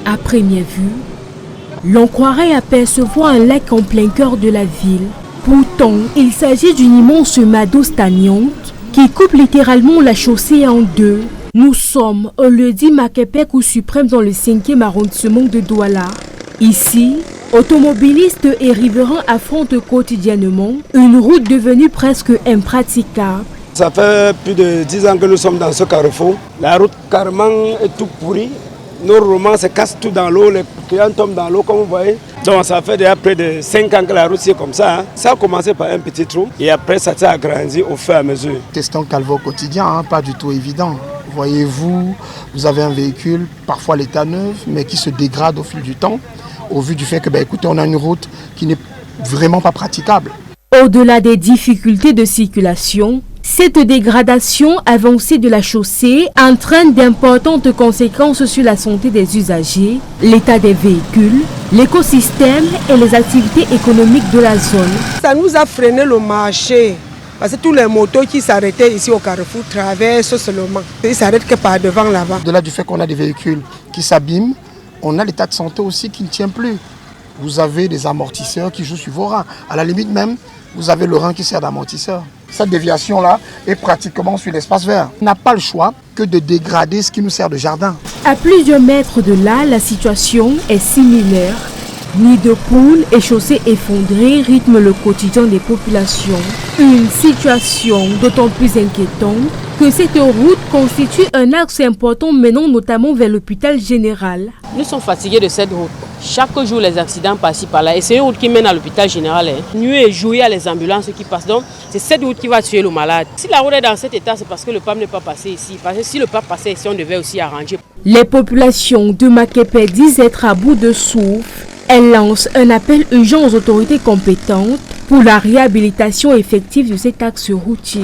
À première vue, l'on croirait apercevoir un lac en plein cœur de la ville. Pourtant, il s'agit d'une immense mare d'eau stagnante qui coupe littéralement la chaussée en deux. Nous sommes au lieu-dit Makepek ou suprême dans le 5e arrondissement de Douala. Ici, automobilistes et riverains affrontent quotidiennement une route devenue presque impraticable. Ça fait plus de 10 ans que nous sommes dans ce carrefour. La route carrément est tout pourrie. Nos romans se cassent tout dans l'eau, les clients tombent dans l'eau comme vous voyez. Donc ça fait déjà près de 5 ans que la route c'est comme ça. Ça a commencé par un petit trou et après ça s'est agrandi au fur et à mesure. Testant calvaire au quotidien, pas du tout évident. Voyez-vous, vous avez un véhicule, parfois l'état neuf, mais qui se dégrade au fil du temps, au vu du fait que, écoutez, on a une route qui n'est vraiment pas praticable. Au-delà des difficultés de circulation, cette dégradation avancée de la chaussée entraîne d'importantes conséquences sur la santé des usagers, l'état des véhicules, l'écosystème et les activités économiques de la zone. Ça nous a freiné le marché. Parce que tous les motos qui s'arrêtaient ici au carrefour traversent seulement. Ils ne s'arrêtent que par devant là-bas. Au-delà du fait qu'on a des véhicules qui s'abîment, on a l'état de santé aussi qui ne tient plus. Vous avez des amortisseurs qui jouent sur vos reins. À la limite même, vous avez le rein qui sert d'amortisseur. Cette déviation-là est pratiquement sur l'espace vert. On n'a pas le choix que de dégrader ce qui nous sert de jardin. À plusieurs mètres de là, la situation est similaire. Nids de poules et chaussées effondrées rythment le quotidien des populations. Une situation d'autant plus inquiétante que cette route constitue un axe important menant notamment vers l'hôpital général. Nous sommes fatigués de cette route. Chaque jour, les accidents passent par là. Et c'est une route qui mène à l'hôpital général. Nuit et jour, il y a les ambulances qui passent. Donc, c'est cette route qui va tuer le malade. Si la route est dans cet état, c'est parce que le PAM n'est pas passé ici. Parce que si le PAM passait ici, on devait aussi arranger. Les populations de Makepek disent être à bout de souffle. Elles lancent un appel urgent aux autorités compétentes pour la réhabilitation effective de cet axe routier.